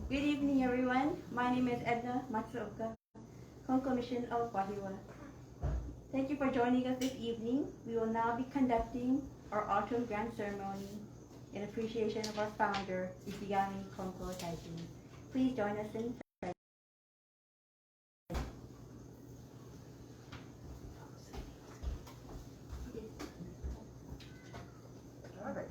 Good evening, everyone. My name is Edna Matsuoka, Konko Mission of Wahiawa. Thank you for joining us this evening. We will now be conducting our autumn grand ceremony in appreciation of our founder, Ichigami Konko Taijin. Please join us in prayer. All right.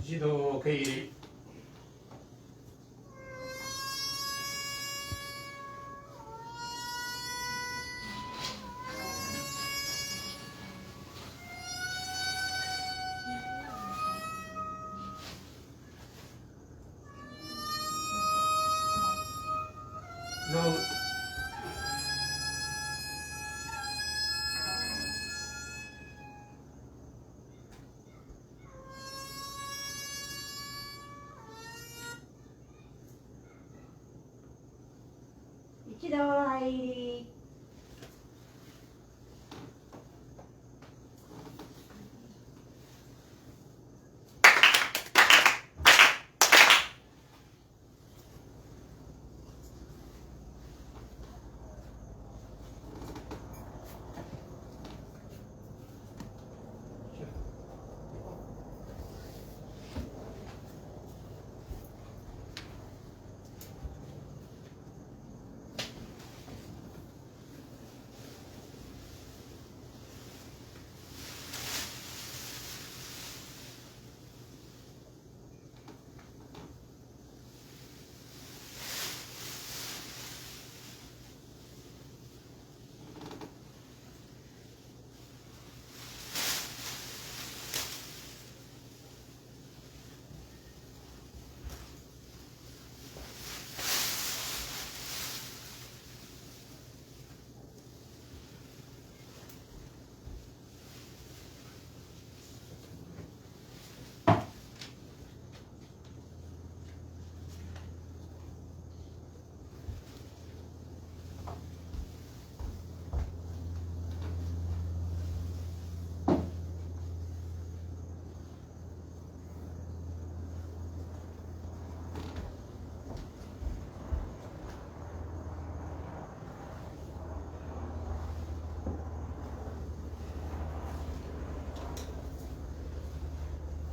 一度受け入れの一度入り。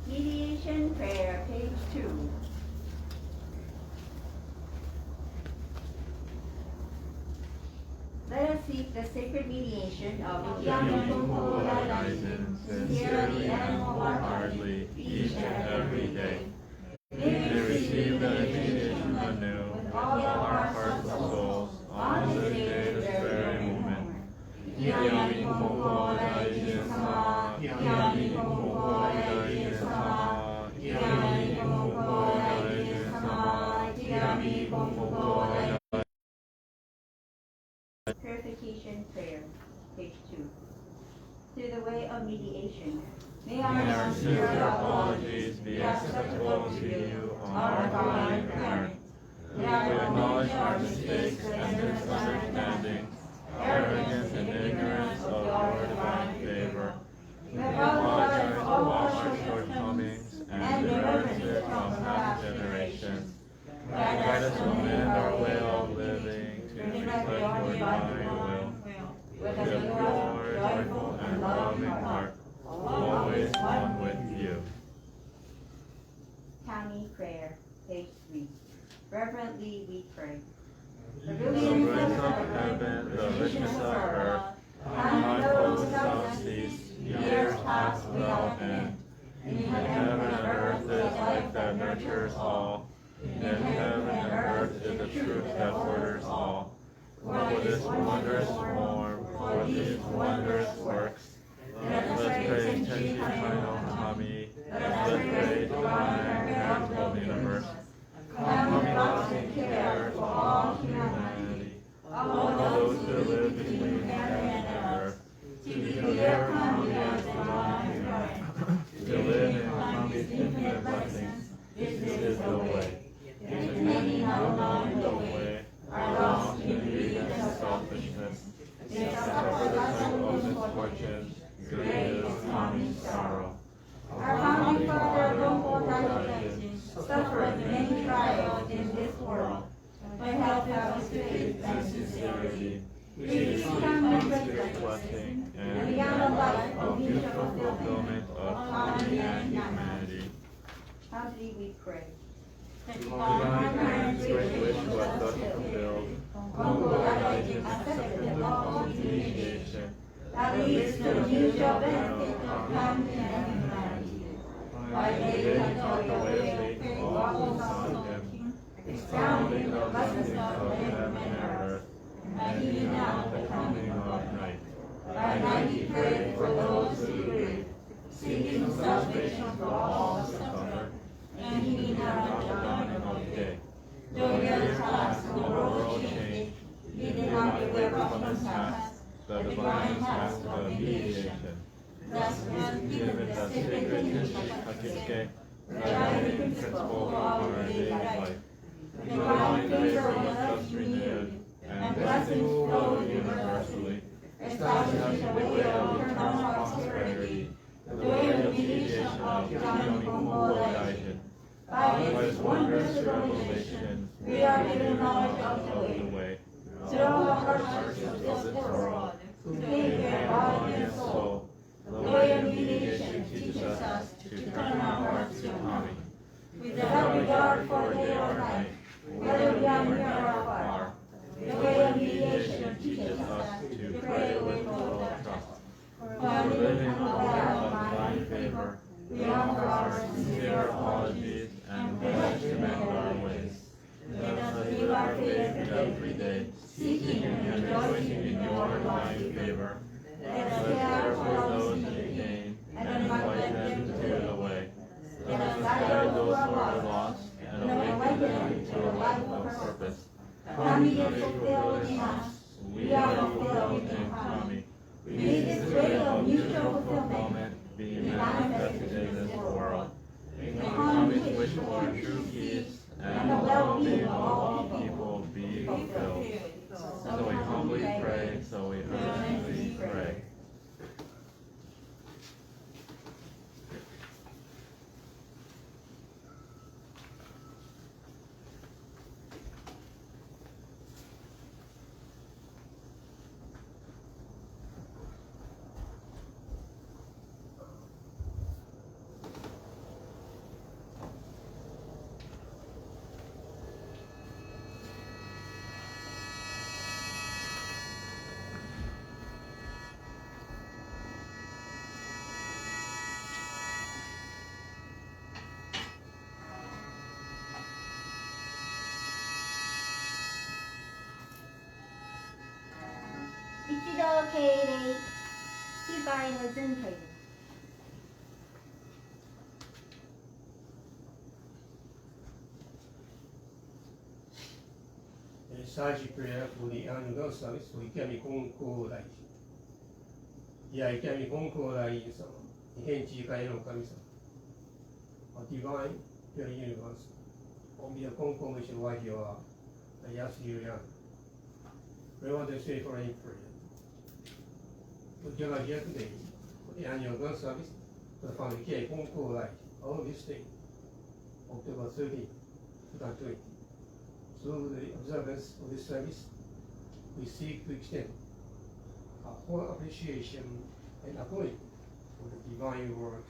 Mediation prayer, page 2. Let us seek the sacred mediation of Ichigami Konko Taijin sincerely and wholeheartedly each and every day. May we receive the mediation anew with all our hearts and souls on this day, this very moment. Ichigami Konko Taijin sama, Ichigami Konko Taijin sama, Ichigami Konko Taijin sama, Ichigami Konko Taijin. Purification prayer, page 2. Through the way of mediation, may our sincere apologies be acceptable to you, our God and parent. May we acknowledge our mistakes and misunderstandings, arrogance and ignorance of your Humbly we pray. The grace of heaven, the richness of earth, unmindful of seas, years pass without end. In heaven and earth is life that nurtures all. In heaven and earth is the truth that orders all. For this wondrous form, for these wondrous works, let's praise Tenchi Kaino Kami, let's praise the veritable universe. Kami loves and cares for all humanity, all those who live between heaven and earth. To declare Kami as divine right, to live in Kami's infinite blessings, this is the way. If many have known the way, are lost in greed and selfishness. They suffer lessons of misfortune, great is Kami's sorrow. Our Kami Father Konko Daishin suffered many trials in this world, but help us faith and sincerity. We seek Kami's blessing and beyond the life of mutual fulfillment of Kami and humanity. Humbly we pray. Divine Parents, great wish was thus fulfilled. Konko Daishin accepted the call of initiation, That leads to the mutual benefit of Kami and humanity. By day and taught the way of faith to all who sought him, expounding the blessings of heaven and earth, and he announced the coming of night. By night he prayed for those who grieve, seeking salvation for all who suffer, and he announced the dawning of day. Though years passed and the world changed, he did not give up on his task, the divine task of mediation. Thus was given the sacred Tenchi, the guiding principle of our daily life. Divine favor was thus renewed, and blessings flowed universally, establishing the way of eternal prosperity, the way of mediation of Kami Konko Daishin. By his wondrous revelation, we are given knowledge of the way, to all the hardships of this world, to take their body and soul. The way of mediation teaches us to turn our hearts to Kami. Without regard for day or night, whether we are near or far, the way of mediation teaches us to pray with total trust. For living aware of divine favor, we offer our sincere apologies and pledge to mend our ways. Let us live our faith every day, seeking and rejoicing in your divine favor. Let us care for those in pain and invite them to the way. Let us guide those who are lost and awaken them to a life of purpose. Kami is fulfilled in us. We are fulfilled in Kami. May this way of mutual fulfillment be manifested in this world. May Kami's wish for true peace and the well-being of all people be fulfilled. So we humbly pray, so we earnestly pray. 이치도 케이레이 시바이의 즌테이 Sage prayer for the annual service for Ikami Konko Daishin. いや、Ikami Konko Daishin 様、天地界の神様、A divine, pure universe, on the Konko mission Wahiawa, I ask you, we want to say for a prayer. To gather here today for the annual girl service to the family Ikami Konko Daishin on this day, October 13, 2020. Through the observance of this service, we seek to extend our whole appreciation and acknowledgement for the divine work,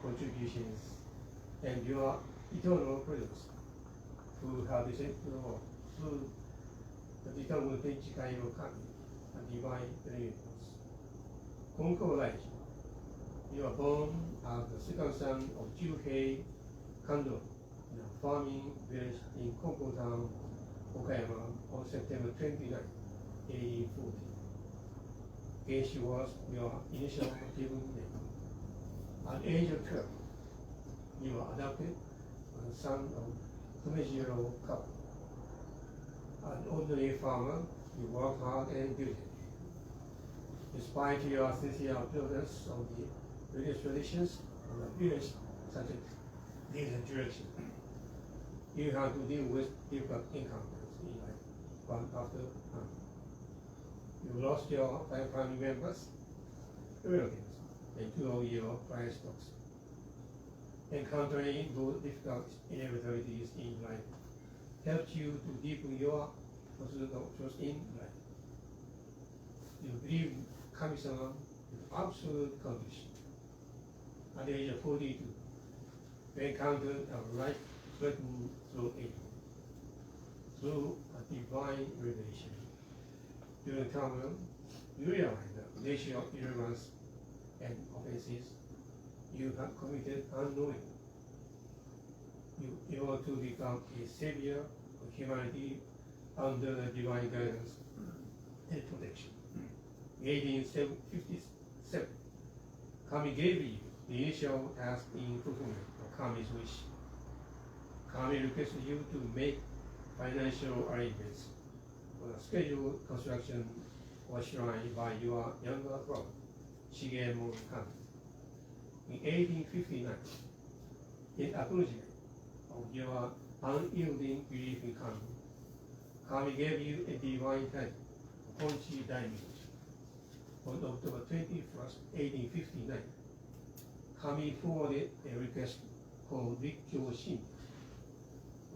contributions, and your eternal presence. who have accepted or through the determined Tenchi Kai no Kami, and divine benevolence. Konko Raiji, you are born as the second son of Juhei Kando in a farming village in Konko town, Wahiawa, on September 29, 1840. Genshi was your initial given name. At the age of 12, you were adopted as the son of Kumejiro Kawa. An ordinary farmer, you worked hard and diligently. Despite your sincere observance of the religious traditions of the village, such as these direction, you had to deal with difficult encounters in life, one after another. You lost your 5 family members, relatives, and 2 of your livestock. Encountering those difficult inevitabilities in life helped you to deepen your pursuit of trust in life. You believe Kami-sama with absolute conviction. At the age of 42, you encountered a life threatened through evil, through a divine revelation. During the turmoil, you realize the nature of irreverence and offenses you have committed unknowingly. You ought to become a savior of humanity under the divine guidance and protection. In 1857, Kami gave you the initial task in fulfillment of Kami's wish. Kami requested you to make financial arrangements for the scheduled construction of a shrine by your younger brother, Shigemon Kami. In 1859, in acknowledgement of your unyielding belief in Kami, Kami gave you a divine title, Konchi Daimyo. On October 21st, 1859, Kami forwarded a request called Rikkyo Shin,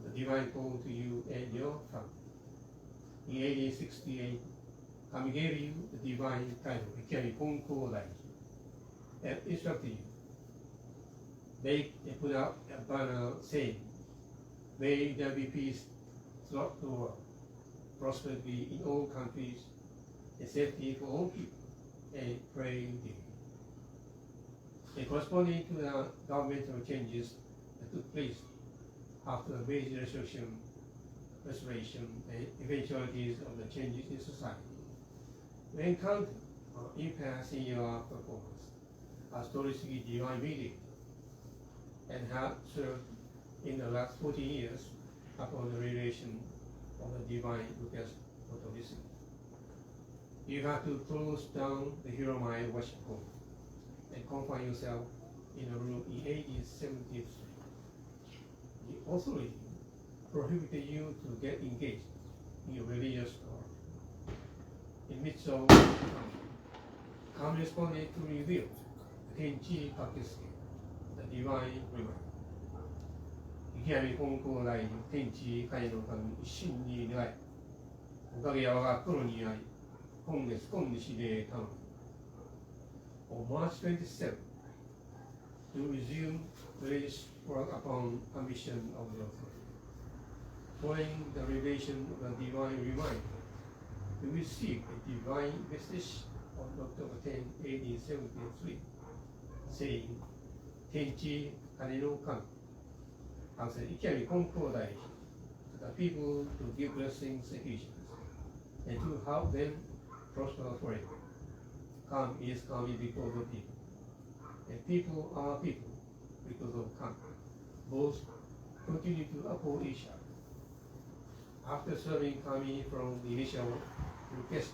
the divine call to you and your family. In 1868, Kami gave you the divine title, Konko Raiji, and instructed you. Make and put out a banner saying, "May there be peace throughout the world, prosperity in all countries, and safety for all people, and pray daily." And corresponding to the governmental changes that took place after the Meiji Restoration and eventualities of the changes in society, we encountered impasse in your performance as Torisigi divine mediator, and have served in the last 14 years upon the revelation of the divine request for Torisigi. You have to close down the Hiromai worship home and confine yourself in a room in 1873. The authority prohibited you to get engaged in your religious work. In midst of Kami responded to reveal the Tenchi Kakesuke, the divine reminder. 池上金光大の天地界の神一心に願い、おかげや我が心にあり、今日で頼む。On March 27, to resume religious work upon permission of the authority. Following the revelation of the divine reminder, we received a divine message on October 10, 1873, saying, Tenchi Kane no Kami has an Ikemi Konko Daiji to the people to give blessings and visions, and to help them prosper forever. Kami is Kami because of people, and people are people because of Kami. Both continue to uphold each other. After serving Kami from the initial request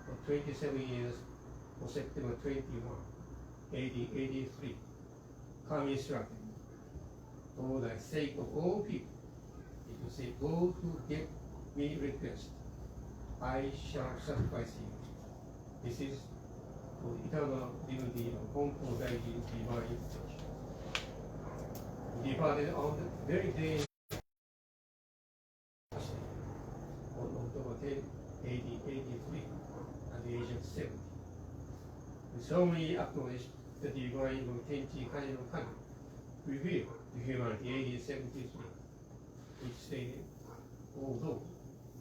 for 27 years, on September 21, 1883, Kami instructed, for the sake of all people, if you say, go to give me request, I shall sacrifice you. This is for the eternal dignity of Konko Daiji divine protection. He departed on the very day on October 10, 1883, at the age of 70. We solemnly acknowledge the divine Tenchi Kane no Kami revealed to humanity in 1873. which stated, although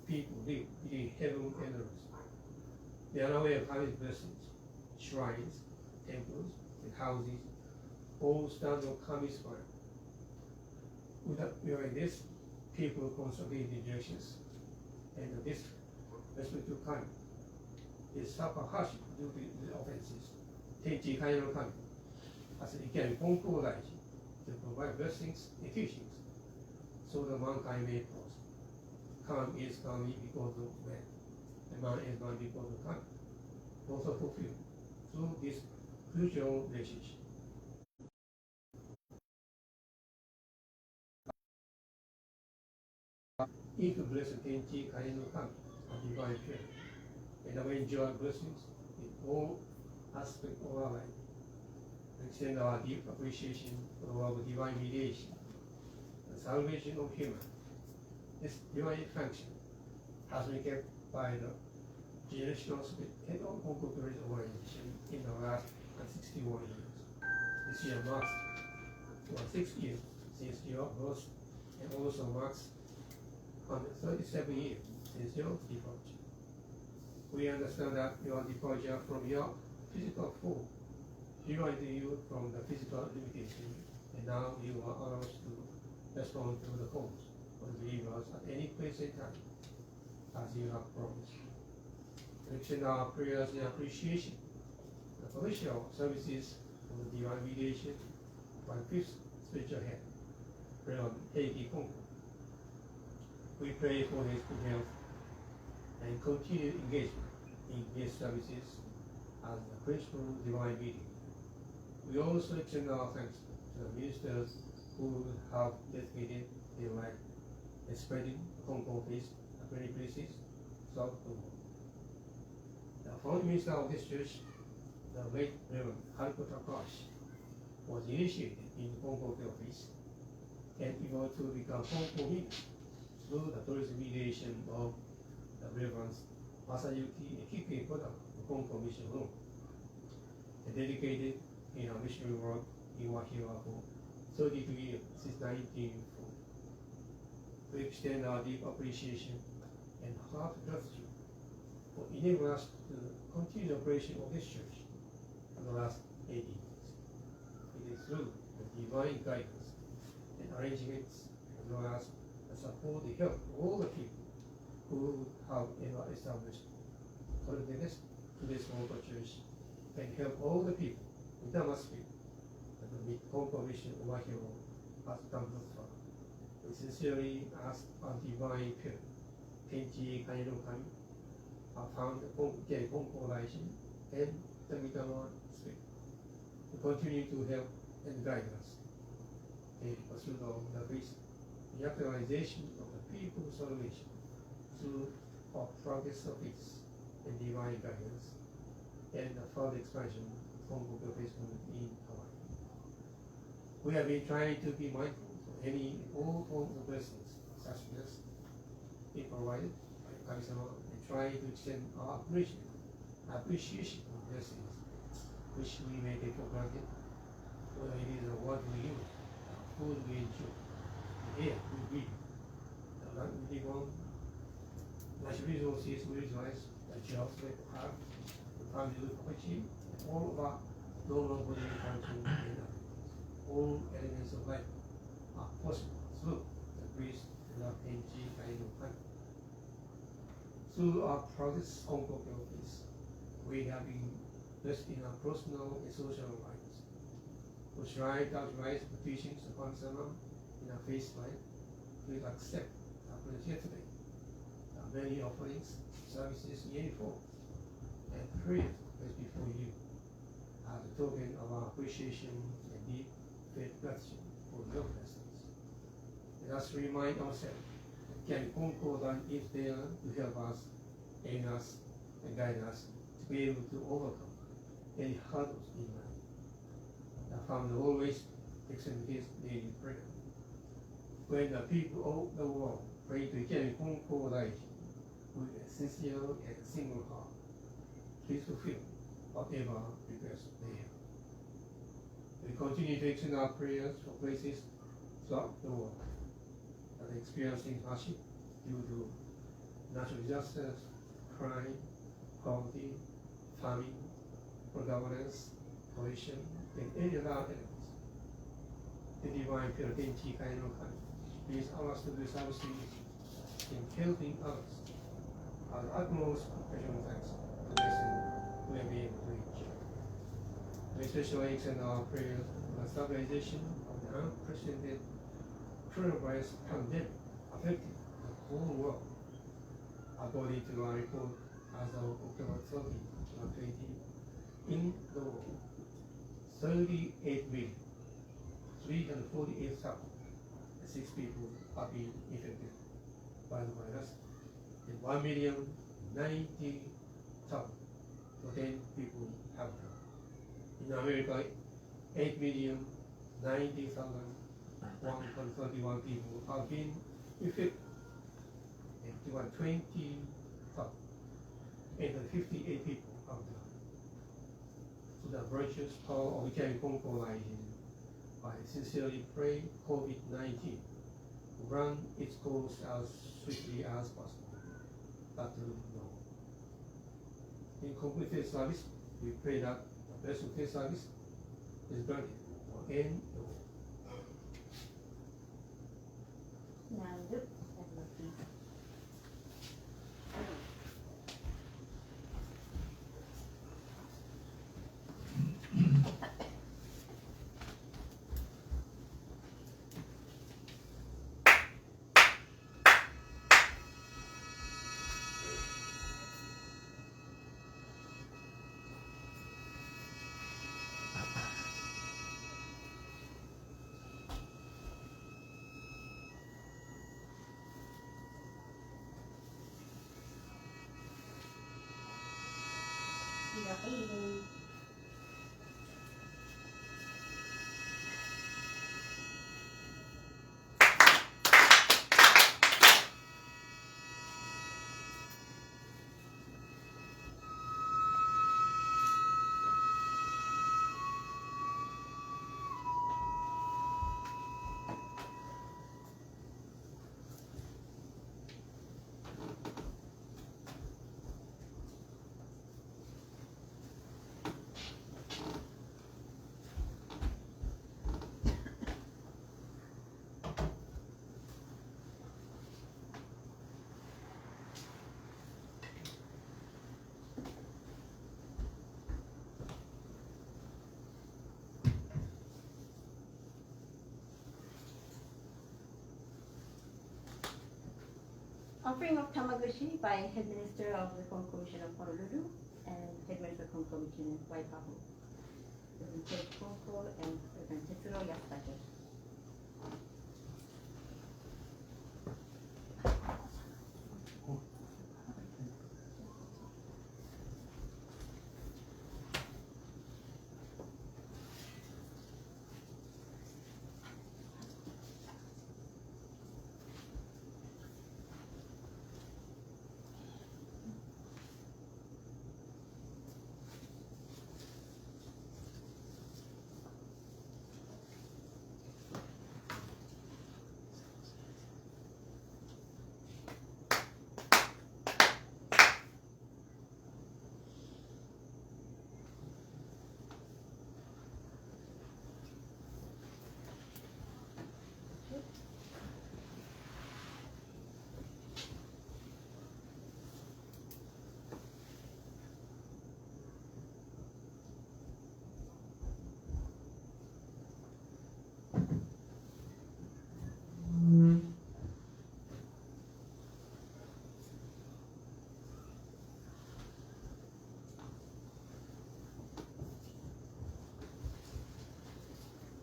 people live between heaven and earth, they are aware of Kami's blessings, shrines, temples, and houses, all stand on Kami's fire. Without this, people constantly in directions, and this respect to Kami is suffer hardship due to the offenses. Tenchi Kami no Kami, as it can Konko Daiji, to provide blessings and teachings, so that mankind may prosper. Kami is Kami because of man, and man is man because of Kami. Also fulfilled through this mutual relationship. If blessed Tenchi Kami no Kami, a divine prayer, and we enjoy blessings in all aspects of our life. Extend our deep appreciation for our divine mediation, the salvation of human. This divine function has been kept by the generational spirit and all Konko organization in the last 61 years. This year marks our 6th year since your birth, and also marks 137 years since your departure. We understand that your departure from your physical form liberated you from the physical limitation, and now you are allowed to respond to the calls of the believers at any place and time, as you have promised. We extend our prayers and appreciation the commercial services of the divine mediation by fifth spiritual head, Reverend Heiki Konko. We pray for his good health and continued engagement in his services as the principal divine mediator. We also extend our thanks to the ministers who have dedicated their life in spreading Konko faith at many places throughout the world. The founding minister of this church, the late Reverend Haruko Takashi, was initiated in Konko faith and able to become Konko minister through the tourism mediation of the Reverends Masayuki and Kike Koda of Konko Mission Home, and dedicated in our missionary work in Wahiawa for 32 years since 1904. We extend our deep appreciation and heart gratitude for enabling us to continue the operation of this church for the last 80 years. It is through the divine guidance and arrangements, as well as the support and help of all the people who have ever established holiness to this local church, and help all the people in Damask that the Konko mission of Wahiawa has come thus far. We sincerely ask our divine parent, Tenchi Kami no Kami, our founder, Konko Daishin, and the Mitama Spirit, to continue to help and guide us in pursuit of the peace, the actualization of the people's salvation through our progress of peace and divine guidance, and the further expansion of Konko faith in Hawaii. We have been trying to be mindful of any and all forms of blessings, such as being provided by Kami-sama, and trying to extend our appreciation of blessings, which we may take for granted, whether it is the water we use, the food we enjoy, the air we breathe, the land we live on, natural resources we utilize, the jobs we have, the family we achieve, and all of our normal bodily functions and activities. All elements of life are possible through the grace and love and Tenchi no Kami. Through our progress on Konko peace, we have been blessed in our personal and social lives. We strive to utilize the teachings of Kami-sama in our faith life. Please accept our prayers here today. Our many offerings, services in any form, and prayers placed before you as a token of our appreciation and deep faith gratitude for your blessings. Let us remind ourselves that Konko is there to help us, aid us, and guide us to be able to overcome any hurdles in life. The founder always extends his daily prayer. When the people of the world pray to Konko Daiji with a sincere and single heart, please fulfill whatever request they have. We continue to extend our prayers for places throughout the world. and experiencing hardship due to natural disasters, crime, poverty, famine, poor governance, pollution, and any other elements. The divine Piratenchi Kaino Kami, please allow us to do services in helping others. Our utmost professional thanks to lesson we will be able to reach. We especially extend our prayers for the stabilization of the unprecedented coronavirus pandemic affecting the whole world. According to our report as of October 30, 2020, in the world, 38,348,006 people have been infected by the virus, and 1,090,010 people have died. In America, 8,090,131 people have been infected, and 220,858 people have died. So the virtuous power of Ikari Konko Rising, I sincerely pray COVID-19 will run its course as swiftly as possible, but to know. In complete service, we pray that the blessed faith service is granted for end the world. Nandu, Wahiawa. Offering of Tamaguchi by Headminister of the Konko Mission of Honolulu and Headminister of Konko Mission of Wahiawa. Reverend Ted Konko and Reverend Tetsuro Yasutake.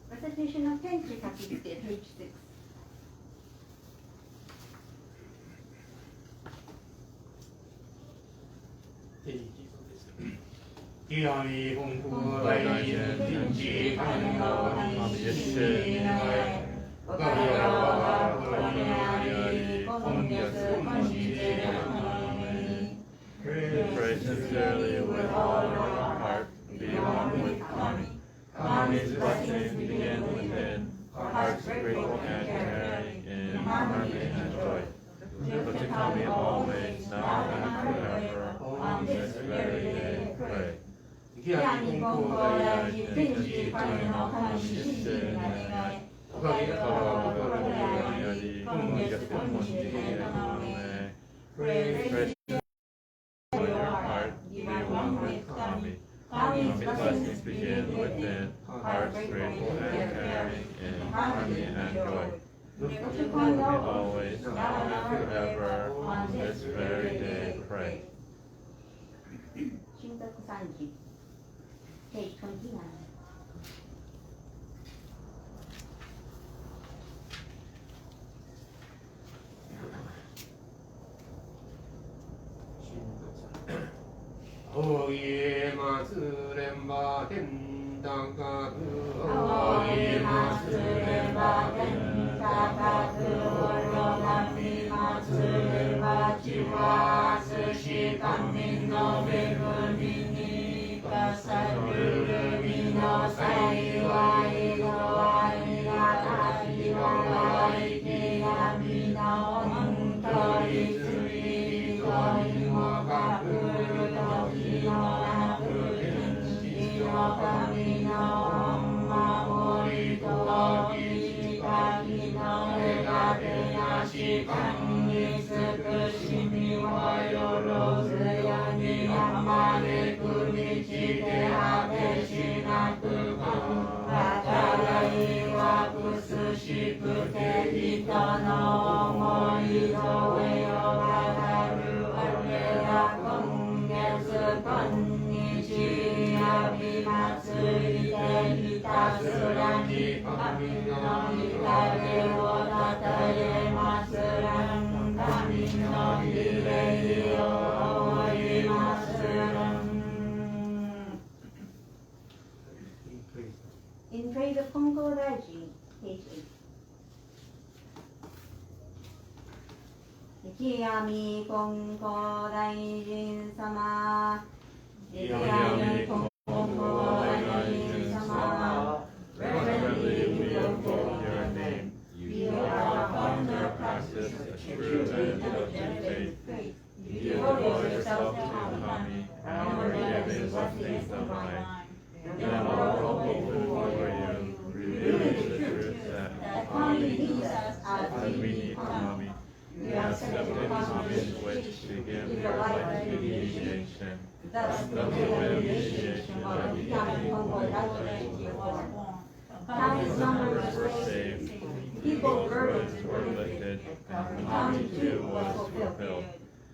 Presentation of Tenchi Kakitsuke, page 6. Kiami Konko Rising, Tenchi Kanno Amyeshe Nai Wahiawa Konyari Kongyasu Konjie Nami. Pray sincerely with all your heart, be one with Kami. Kami's blessings begin within, hearts grateful and caring in harmony 清見金光大臣天地金の神神聖な願いおかげから心にあり今月本日へのめ Praise your heart, be one with Kami. Kami's blessings begin within, hearts grateful and caring, in harmony and joy. Look to Kami always, now and forever, on this very day pray. 新読30 page 29おいますれんば天高くおいますれんば天高くおろなみますればちはすし神の恵みにかさるるみの幸いの愛がありの愛きがみの本当に罪人にもかくる時のなく天使の神の守りときかきの描けなし神に尽くしみはよろずよにあまねく道で果てしなく働いはくすしくて人の思いぞえよわかるわけだ今月今日やび祭りでひたすらに神の御影をたたえますらん神の比例を追いますらん In praise of Konko Daiji, page 8清闇金光大臣様清闇金光大臣様 Reverently we invoke your name. You are upon your practice a true and diligent faith. You devote yourself to Kami, and were given blessings divine. Then all people before you, revealing the truth that Kami needs us as we need Kami. You accepted Kami's wish to give your life to mediation. Thus the mediation of becoming Konko was born. Kami's numbers were saved, people's burdens were lifted, and Kami too was fulfilled.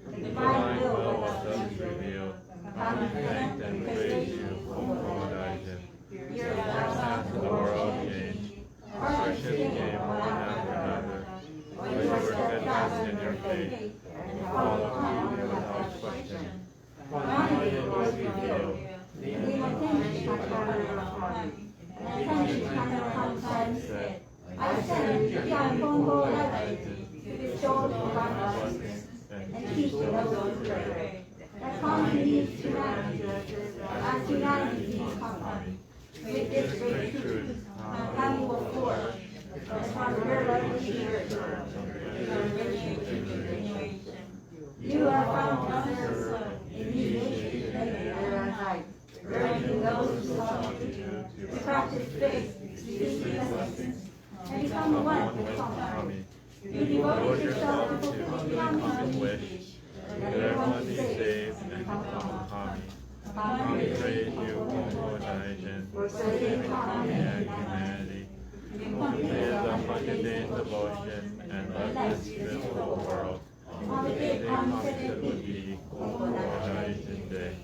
The divine will was thus revealed. Kami thanked and praised you, Konko Daijin. Your path to the world changed. Hardships came one after another. But you were steadfast in your faith, and followed Kami without question. Finally it was revealed. The intention of Kami. And attention Kami said, I send young Konko Daijin to bestow divine blessings and teach those who pray. That Kami needs humanity, as humanity needs Kami. With this great truth, Kami will flourish, and prosperity will return. You are from the in mediation and light, urging those who talk to you to practice faith, receive blessings, and become one with Kami. You devoted yourself to fulfilling Kami's wish, that everyone be saved and become Kami. We praise you, Konko Daijin, for saving Kami and humanity. May the 100-day devotion and let this visible world the day comes that it would be Konko Daijin Day.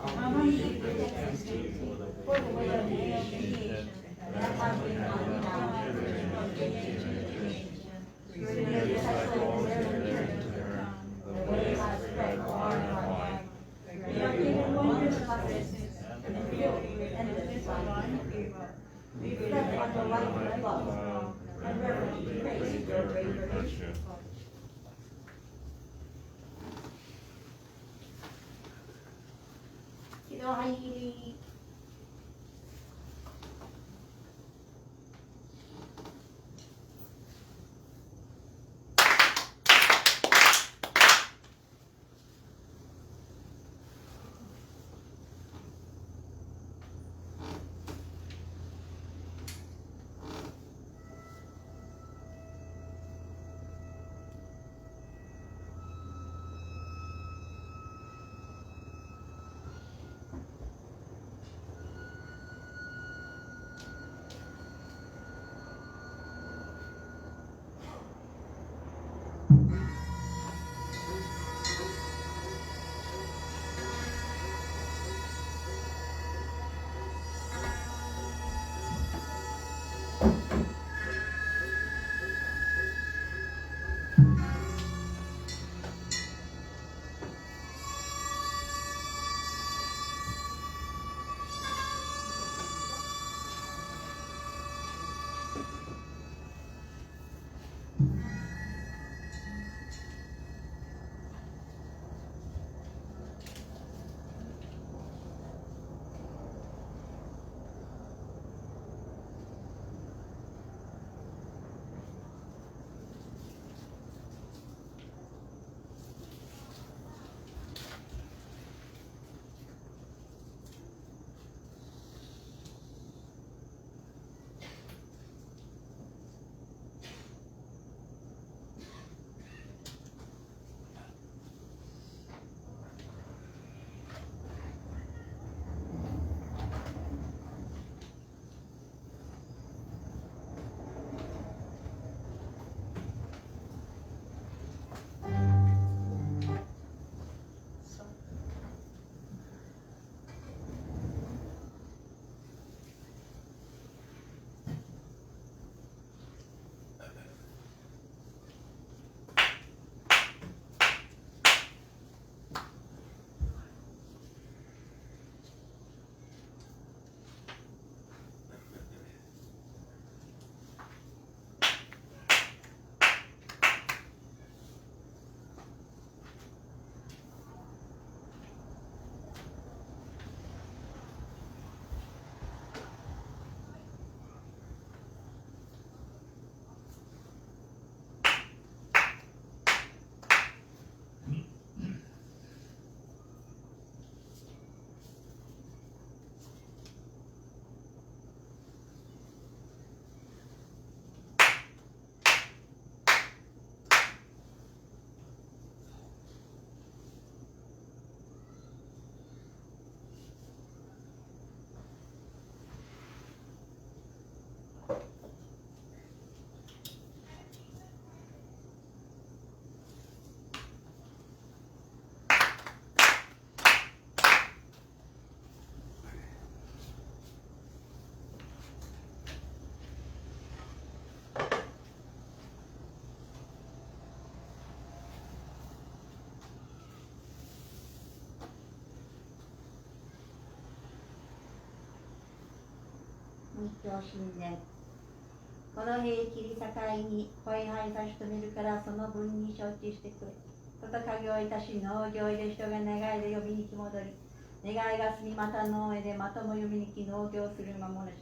We give thanks to you for the way of mediation that has been coming down to your disciples and their return. The way has spread far and wide. We are given wondrous blessings and filled with endless divine favor. We reflect on the light of love and reverently praise your great virtue. 喜怒哀楽日教新年。この兵器に境に礼拝差し止めるからその分に承知してくれ。こと家業いたし農業いで人が願いで呼びに来戻り、願いが済みまた農へでまたも呼びに来農業する間もなし。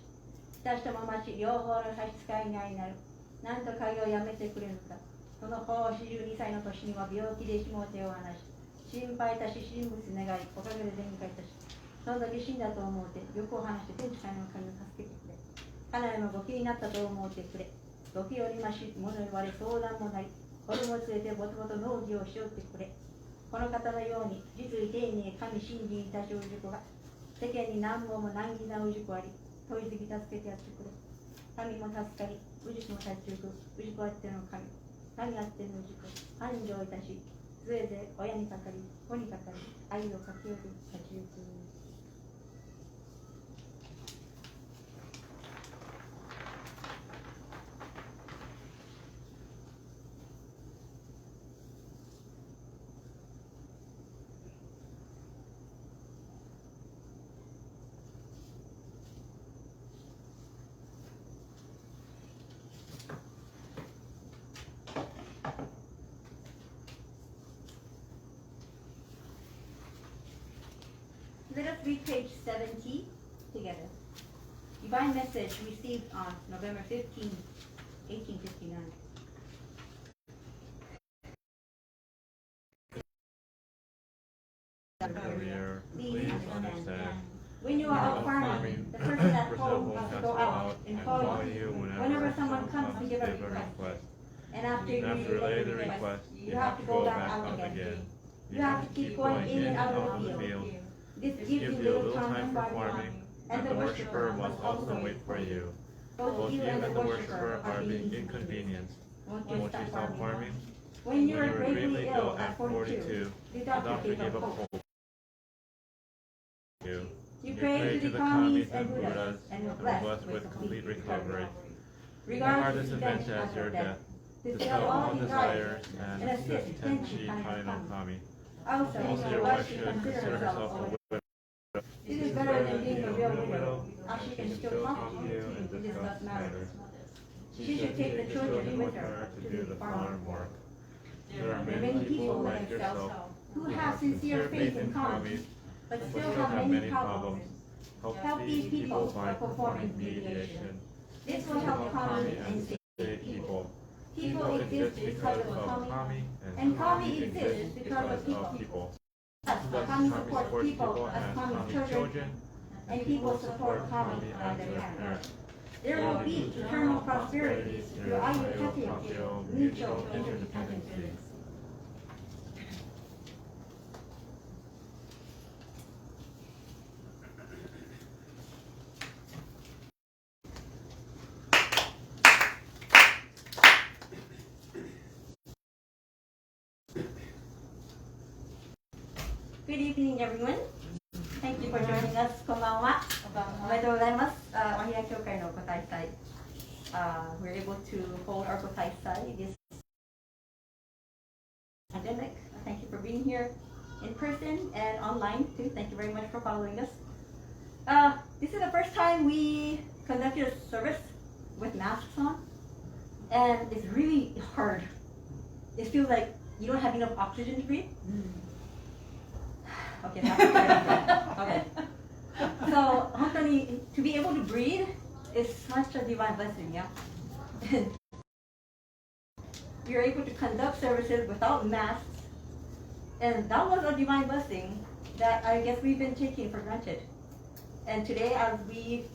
親しとも町両方の差し支えがいなる。なんと家業をやめてくれるか。その子42歳の年には病気でしも手を離し、心配いたし神仏願い、おかげで伝化いたし、その時死んだと思うて、欲を離して天地界の神を助けてくれ。家内もご気になったと思うてくれ。ご気よりまし、物言われ相談もなり、子供を連れてぼとぼと農業をしようってくれ。この方のように、実に丁寧神信心いたしおるじこが、世間に何本も難儀なうじこあり、問いずき助けてやってくれ。神も助かり、うじこも立ち行く、うじこあっての神。神あってのうじこ、繁盛いたし、杖で親にかかり、子にかかり、愛をかけよる立ち行く。Let us read page 70 together. Divine message received on November 15, 1859. Please understand. When you are out farming, the person at home must go out and call you whenever someone comes to give a request. And after you relay the request, you have to go back out again. You have to keep going in and out of the field. This gives you little time for farming, and the worshiper must also wait for you. Both you and the worshiper are being inconvenienced. Won't you stop farming? When you were gravely ill at 42, the doctor gave up hope. You prayed to the kamis and buddhas and were blessed with complete recovery. Regard this event as your death, dispel all desires, and assist Tenchi Kane no Kami. Also, your wife should consider herself a widow. This is better than being a real widow, as she can still talk to you and discuss matters. She should take the children with her to do the farm work. There are many people like yourself who have sincere faith in Kami, but still have many problems. Help these people by performing mediation. This will help Kami and save people. People exist because of Kami, and Kami exists because of people. Thus, Kami supports people as Kami's children, and people support Kami as their parents. There will be eternal prosperity through Ayutthaya, mutual interdependence. Good evening, everyone. Thank you for joining us. こんばんは。おめでとうございます。Wahiawa 協会の個体祭。We're able to hold our 個体祭 this pandemic. Thank you for being here in person and online too. Thank you very much for following us. This is the first time we conducted a service with masks on, and it's really hard. It feels like you don't have enough oxygen to breathe. Okay, okay. So, 本当に to be able to breathe is such a divine blessing, yeah. We were able to conduct services without masks, and that was a divine blessing that I guess we've been taking for granted. And today, as we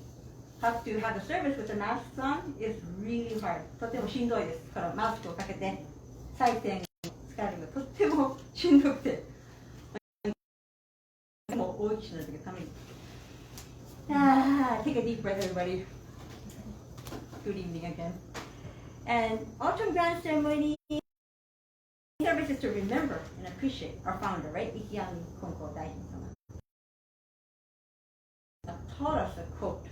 have to have a service with the masks on, is really hard. とてもしんどいです。からマスクをかけて採点使えるのがとってもしんどくて。大きくなってくるために。Take a deep breath, everybody. Good evening again. And autumn grand ceremony services to remember and appreciate our founder, right? Wahiawa Konko Daishin-sama taught us a quote.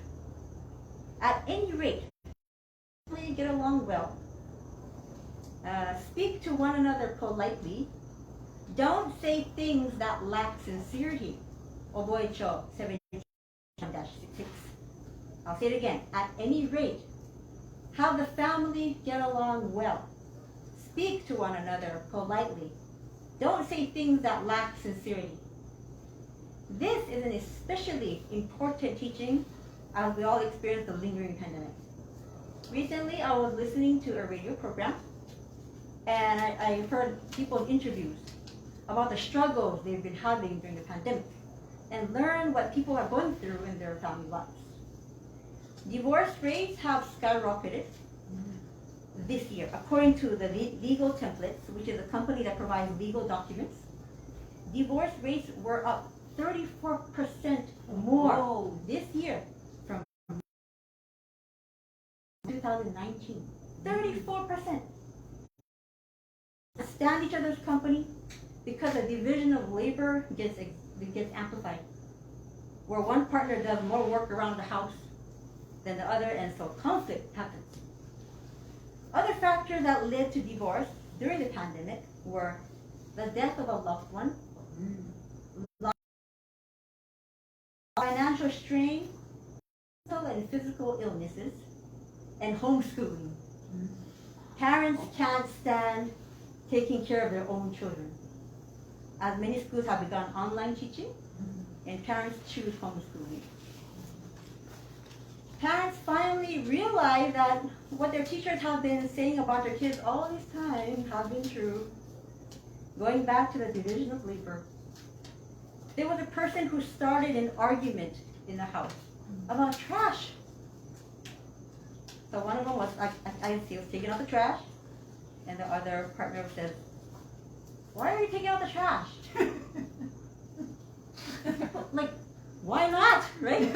At any rate, get along well. Speak to one another politely. Don't say things that lack sincerity. Oboecho 7-6. I'll say it again. At any rate, have the family get along well. Speak to one another politely. Don't say things that lack sincerity. This is an especially important teaching as we all experience the lingering pandemic. Recently, I was listening to a radio program, and I heard people's interviews about the struggles they've been having during the pandemic, and learn what people are going through in their family lives. Divorce rates have skyrocketed this year, according to the Legal Templates, which is a company that provides legal documents. Divorce rates were up 34% more this year from 2019. 34%. Stand each other's company because the division of labor gets amplified, where one partner does more work around the house than the other, and so conflict happens. Other factors that led to divorce during the pandemic were the death of a loved one, financial strain, mental and physical illnesses, and homeschooling. Parents can't stand taking care of their own children, as many schools have begun online teaching, and parents choose homeschooling. Parents finally realize that what their teachers have been saying about their kids all this time have been true. Going back to the division of labor, there was a person who started an argument in the house about trash. So one of them was, I see, was taking out the trash, and the other partner says, "Why are you taking out the trash?" Like, why not, right?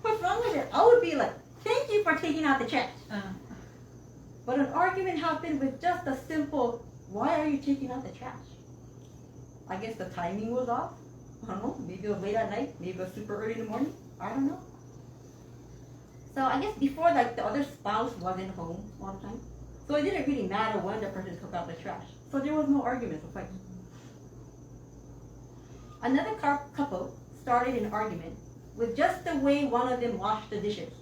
What's wrong with it? I would be like, "Thank you for taking out the trash." But an argument happened with just a simple, "Why are you taking out the trash?" I guess the timing was off. I don't know. Maybe it was late at night. Maybe it was super early in the morning. I don't know. So I guess before, like, the other spouse wasn't home all the time, so it didn't really matter when the person took out the trash. So there was no arguments or fights. Another couple started an argument with just the way one of them washed the dishes.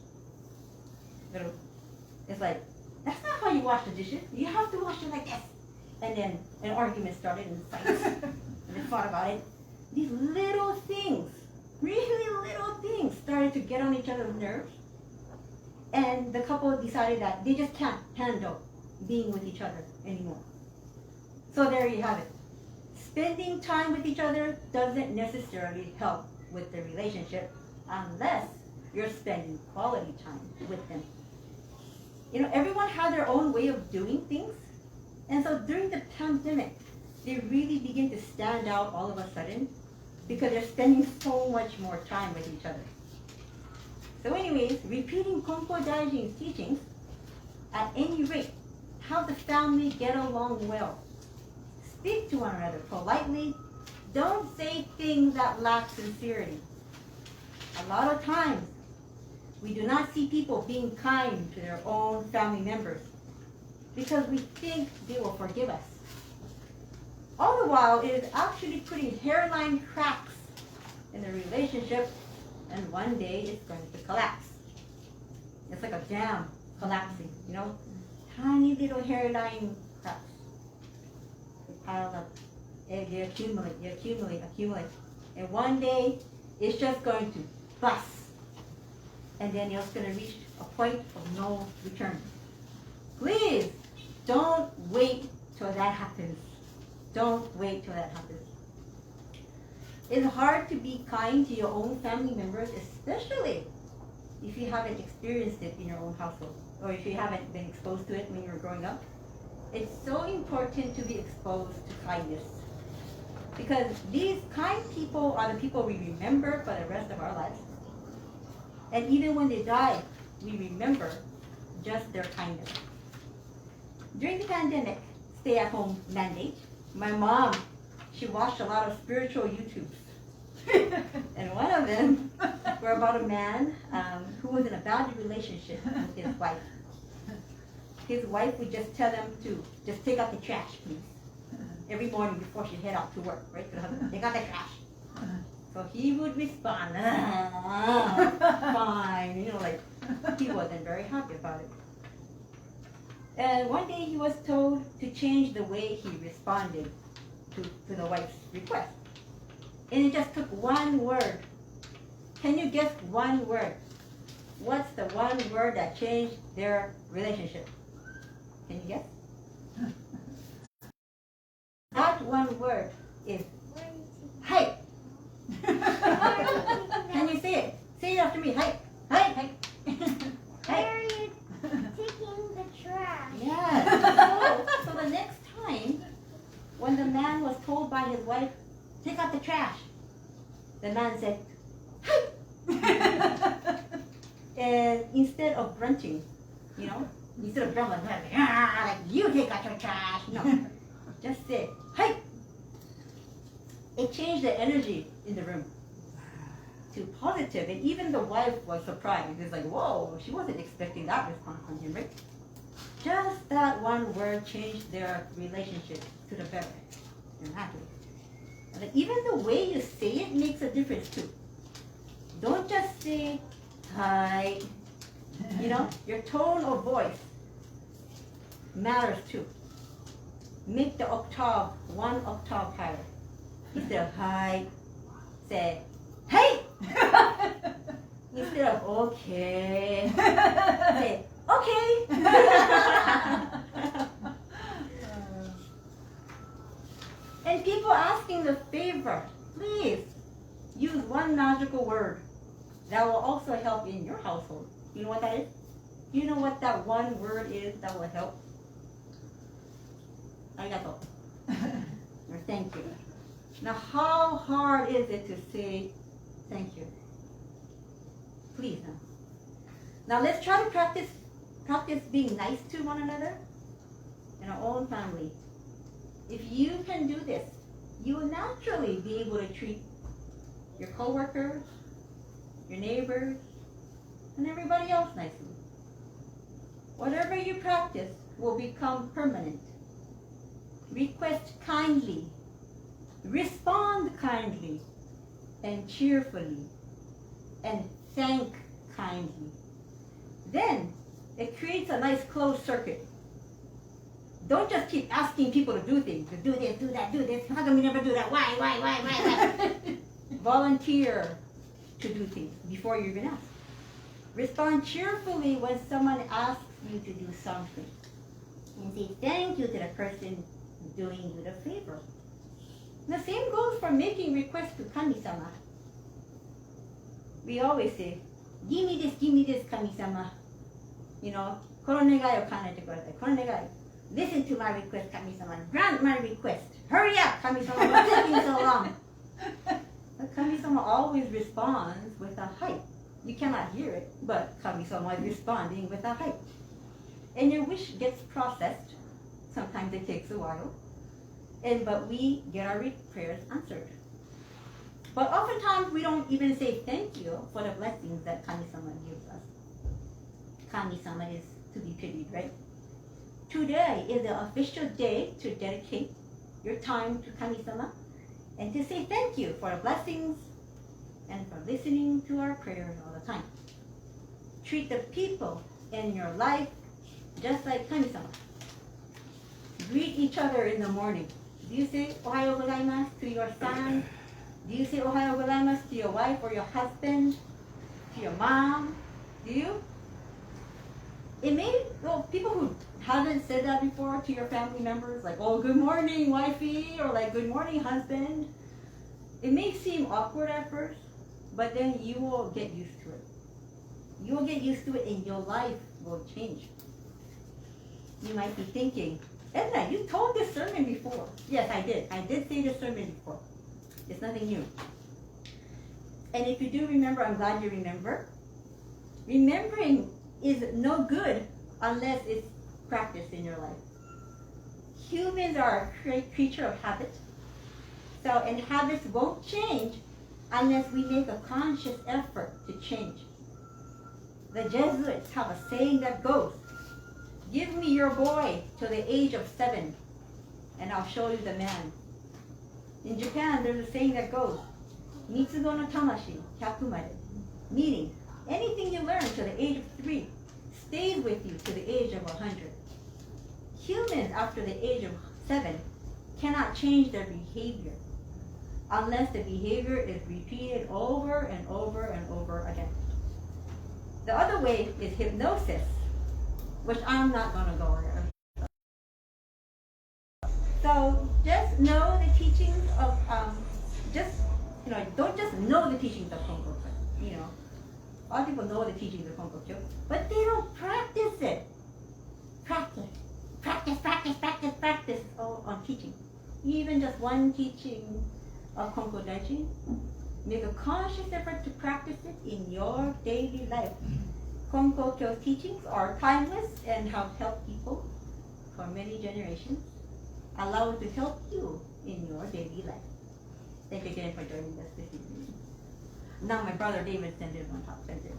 It's like, "That's not how you wash the dishes. You have to wash it like this." And then an argument started in silence. And they thought about it. These little things, really little things, started to get on each other's nerves. And the couple decided that they just can't handle being with each other anymore. So there you have it. Spending time with each other doesn't necessarily help with the relationship unless you're spending quality time with them. You know, everyone had their own way of doing things. And so during the pandemic, they really begin to stand out all of a sudden because they're spending so much more time with each other. So anyways, repeating Konko Daijin's teachings, at any rate, have the family get along well. Speak to one another politely. Don't say things that lack sincerity. A lot of times, we do not see people being kind to their own family members because we think they will forgive us. All the while, it is actually putting hairline cracks in the relationship, and one day it's going to collapse. It's like a dam collapsing, you know? Tiny little hairline cracks. They pile up, and they accumulate. And one day, it's just going to bust. And then it's going to reach a point of no return. Please, don't wait till that happens. Don't wait till that happens. It's hard to be kind to your own family members, especially if you haven't experienced it in your own household, or if you haven't been exposed to it when you were growing up. It's so important to be exposed to kindness, because these kind people are the people we remember for the rest of our lives. And even when they die, we remember just their kindness. During the pandemic stay-at-home mandate, my mom, she watched a lot of spiritual YouTubes. And one of them were about a man who was in a bad relationship with his wife. His wife would just tell him to just take out the trash, please, every morning before she head out to work, right? Take out the trash. So he would respond, fine. And one day he was told to change the way he responded to the wife's request. And it just took one word. Can you guess one word? What's the one word that changed their relationship? Can you guess? That one word is hype. Can you say it? Say it after me. Hype. Hype. Hype. Why are you taking the trash? Yes. So the next time, when the man was told by his wife, take out the trash, the man said, hype. And instead of grunting, instead of grumbling, like you take out your trash, no, just say, hype. It changed the energy in the room to positive, and even the wife was surprised. It's like, whoa, she wasn't expecting that response from him, right? Just that one word changed their relationship to the better. And happy. And even the way you say it makes a difference too. Don't just say hi. Your tone of voice matters too. Make the octave one octave higher. Instead of hi, say hey. Instead of okay, say okay. And people asking the favor, please use one magical word that will also help in your household. You know what that is? You know what that one word is that will help? Arigato. Or thank you. Now, how hard is it to say thank you? Please, now. Now, let's try to practice being nice to one another in our own family. If you can do this, you will naturally be able to treat your coworkers, your neighbors, and everybody else nicely. Whatever you practice will become permanent. Request kindly, respond kindly, and cheerfully, and thank kindly. Then it creates a nice closed circuit. Don't just keep asking people to do things, to do this, do that, do this. How come you never do that? Why? Volunteer to do things before you even ask. Respond cheerfully when someone asks you to do something. And say thank you to the person doing you the favor. The same goes for making requests to Kami-sama. We always say, give me this, Kami-sama. この願いを叶えてください。この願い。Listen to my request, Kami-sama. Grant my request. Hurry up, Kami-sama. What's taking so long? But Kami-sama always responds with a hype. You cannot hear it, but Kami-sama is responding with a hype. And your wish gets processed. Sometimes it takes a while. But we get our prayers answered. But oftentimes we don't even say thank you for the blessings that Kami-sama gives us. Kami-sama is to be pitied, right? Today is the official day to dedicate your time to Kami-sama and to say thank you for the blessings and for listening to our prayers all the time. Treat the people in your life just like Kami-sama. Greet each other in the morning. Do you say Ohayo gozaimasu to your son? Do you say Ohayo gozaimasu to your wife or your husband? To your mom? Do you? People who haven't said that before to your family members, like, oh, good morning, wifey, or like, good morning, husband. It may seem awkward at first, but then you will get used to it. You will get used to it and your life will change. You might be thinking, Edna, you told this sermon before. Yes, I did. I did say this sermon before. It's nothing new. And if you do remember, I'm glad you remember. Remembering is no good unless it's practiced in your life. Humans are a creature of habit. And habits won't change unless we make a conscious effort to change. The Jesuits have a saying that goes, give me your boy till the age of 7, and I'll show you the man. In Japan, there's a saying that goes, Mitsugo no tamashi, 100 mare. Meaning, anything you learn to the age of 3 stays with you to the age of 100. Humans after the age of 7 cannot change their behavior unless the behavior is repeated over and over and over again. The other way is hypnosis, which I'm not going to go over. So just know the teachings of, don't just know the teachings of Konko, a lot of people know the teachings of Konko, but they don't practice it. Practice on teaching. Even just one teaching of Konko Daijin, make a conscious effort to practice it in your daily life. Konko Kyo's teachings are timeless and have helped people for many generations. Allow it to help you in your daily life. Thank you again for joining us this evening. Now my brother David sent it on top center.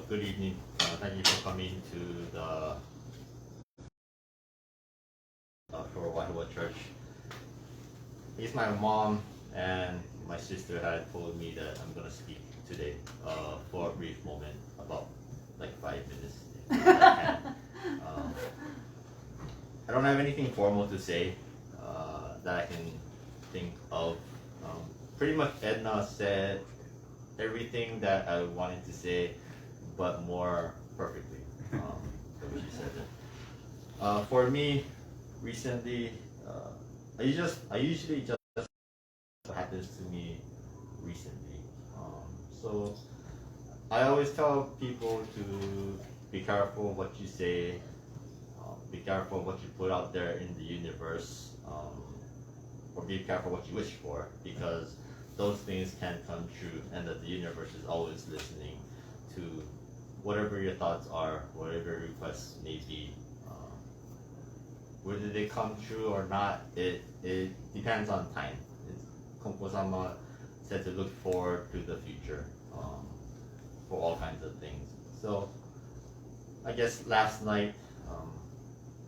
Good evening. Thank you for coming to the for Wahiawa Church. It's my mom and my sister had told me that I'm gonna speak today for a brief moment, about like 5 minutes. If I can. I don't have anything formal to say that I can think of. Pretty much Edna said everything that I wanted to say, but more perfectly the way she said it. For me, recently, I usually just what happens to me recently. So I always tell people to be careful what you say, be careful what you put out there in the universe, or be careful what you wish for, because those things can come true, and that the universe is always listening to whatever your thoughts are, whatever your requests may be. Whether they come true or not, it depends on time. Konko-sama said to look forward to the future for all kinds of things. So I guess last night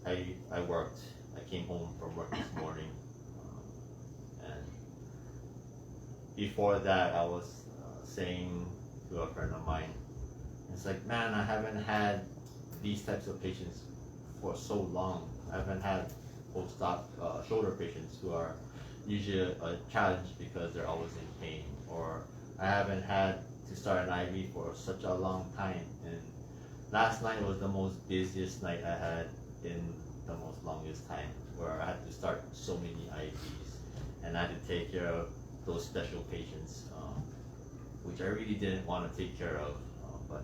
I worked. I came home from work this morning, and before that I was saying to a friend of mine, it's like, man, I haven't had these types of patients for so long. I haven't had post-op shoulder patients who are usually a challenge because they're always in pain, or I haven't had to start an IV for such a long time. And last night was the most busiest night I had in the most longest time, where I had to start so many IVs, and I had to take care of those special patients, which I really didn't want to take care of. But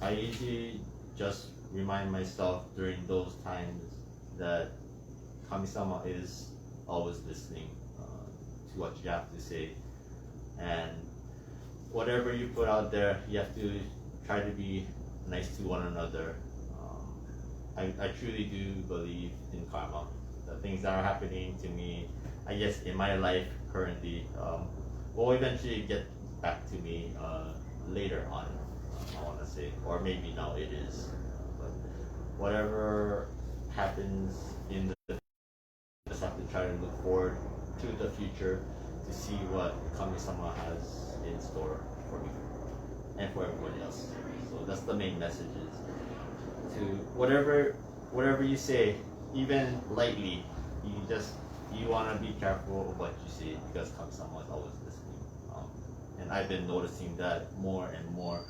I usually just remind myself during those times that Kami-sama is always listening to what you have to say, and whatever you put out there, you have to try to be nice to one another. I truly do believe in karma. The things that are happening to me, I guess, in my life currently, will eventually get back to me later on, I want to say, or maybe now it is. But whatever happens in the just have to try to look forward to the future to see what Kami-sama has in store for me and for everybody else. So that's the main message, is to whatever you say, even lightly, you want to be careful of what you say, because Kami-sama is always listening. And I've been noticing that more and more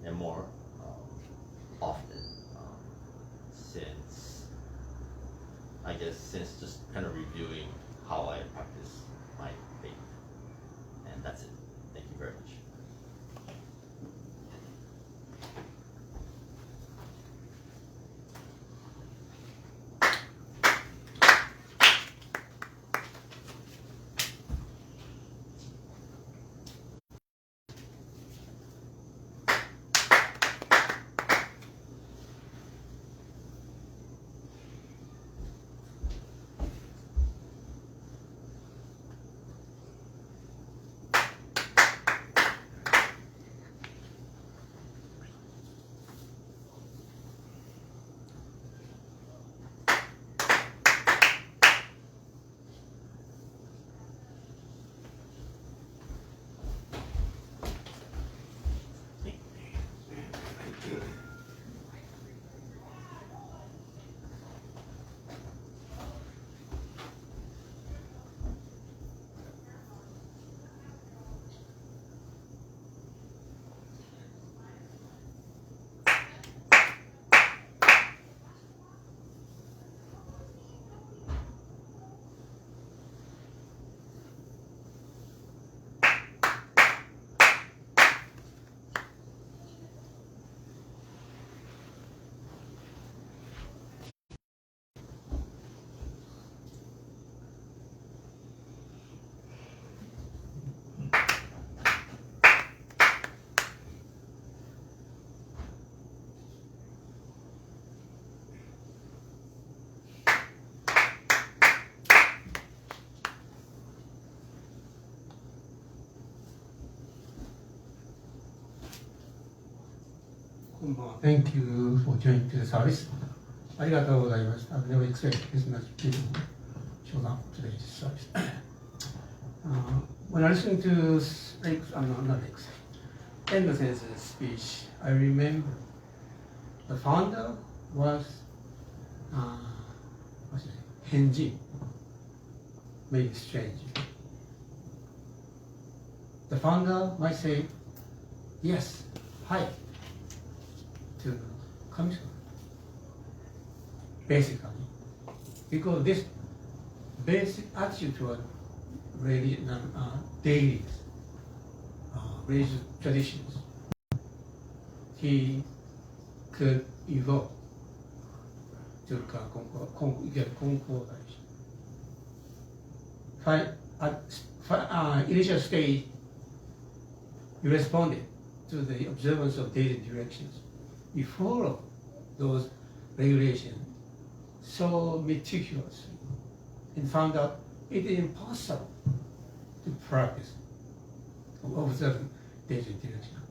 and more often since just kind of reviewing how I practice my faith. And that's it. Thank you very much. Thank you for joining to the service. ありがとうございました。I've never expected this much people showed up to today's service. When I listened to Edna Sensei's speech, I remember the founder was Henjin. Maybe strange. The founder might say, yes, hi, to Kami-sama. Basically, because this basic attitude toward daily religious traditions, he could evoke to Konko. At initial stage, he responded to the observance of daily directions. He followed those regulations so meticulously and found out it is impossible to practice observing daily direction.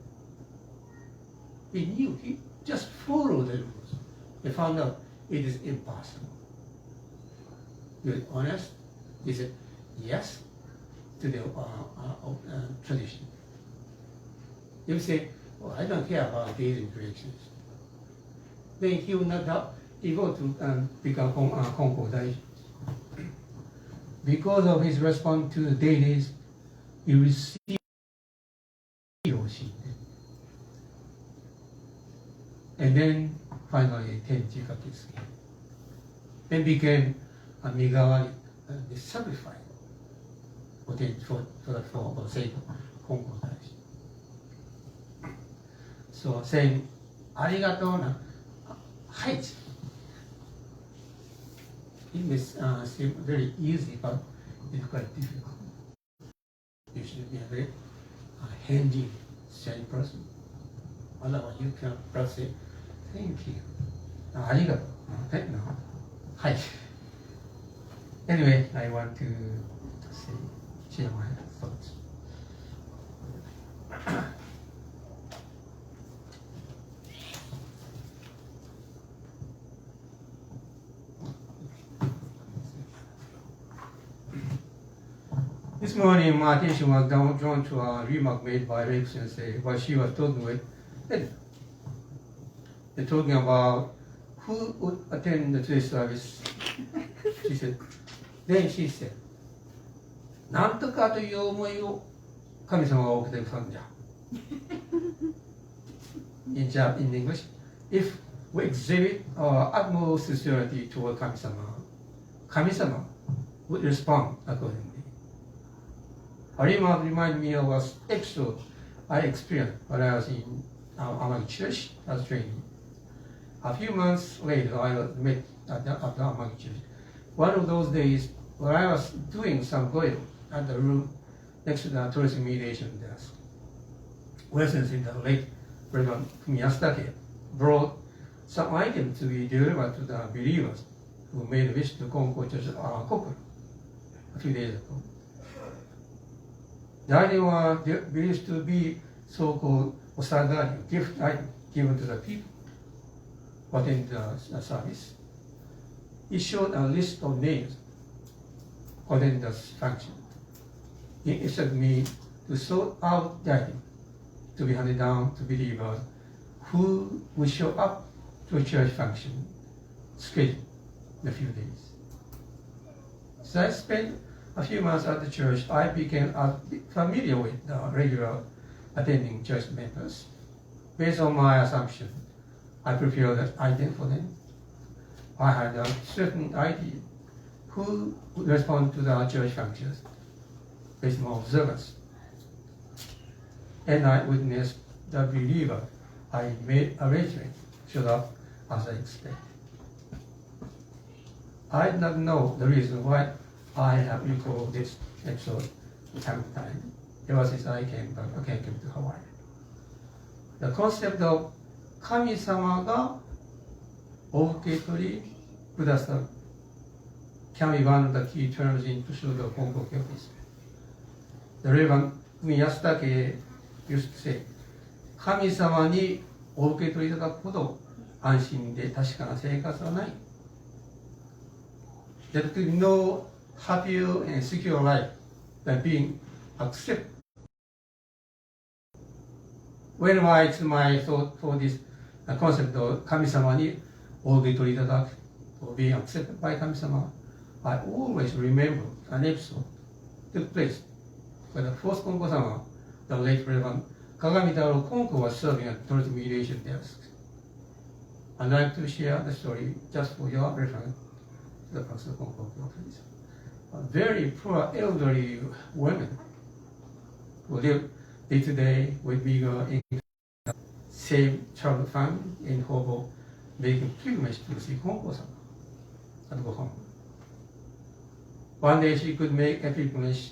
He knew, he just followed the rules. He found out it is impossible. He was honest. He said yes to the tradition. If you say, well, I don't care about daily directions, then he will not able to become Konko Daiji. Because of his response to the dailies, he received and then finally Tenji Kakitsuki. Then became a Migawari, the sacrifice for the sake of Konko Daishi. So saying arigato na height. It may seem very easy, but it's quite difficult. You should be a very handy, shy person. Otherwise, you can just say, thank you. Arigato. No. Hi. Anyway, I want to share my thoughts. This morning, my attention was drawn to a remark made by Reik Sensei while she was talking with Edna. They're talking about who would attend the today's service. Then she said, なんとかという思いを神様がお受けてくださるんじゃ。In English, if we exhibit our utmost sincerity toward 神様, 神様 would respond accordingly. A remark reminded me of an episode I experienced when I was in Amagi Church as training. A few months later, I was met at the Amagi Church. One of those days, when I was doing some goyo at the room next to the tourism mediation desk, lessons in the late Reverend Miyastake brought some items to be delivered to the believers who made a visit to Konko Church Kokoro a few days ago. The item was believed to be so-called osadari, gift item given to the people who attended the service. It showed a list of names attending the function. It instructed me to sort out the item to be handed down to believers who would show up to a church function scheduled in a few days. So I spent a few months at the church. I became familiar with the regular attending church members. Based on my assumption, I prepared an item for them. I had a certain idea who would respond to the church functions based on observance. And I witnessed the believer I made arrangement showed up as I expected. I did not know the reason why I have recalled this episode time to time ever since I came to Hawaii. The concept of 神様がお受け取りくださる can be one of the key terms in pursuit of Konko Kyokuism. The Reverend Miyastake used to say, 神様にお受け取りいただくほど安心で確かな生活はない。There could be no happier and secure life than being accepted. When I it's my thought for this concept of 神様にお受け取りいただく or being accepted by 神様, I always remember an episode took place when the first Konko sama, the late Reverend Kagamitaro Konko, was serving at the mediation desk. I'd like to share the story just for your reference to the personal Konko office. A very poor elderly women who live day to day with bigger income, save travel fund in hope of making pilgrimage to see Konko sama and go home. One day she could make a pilgrimage.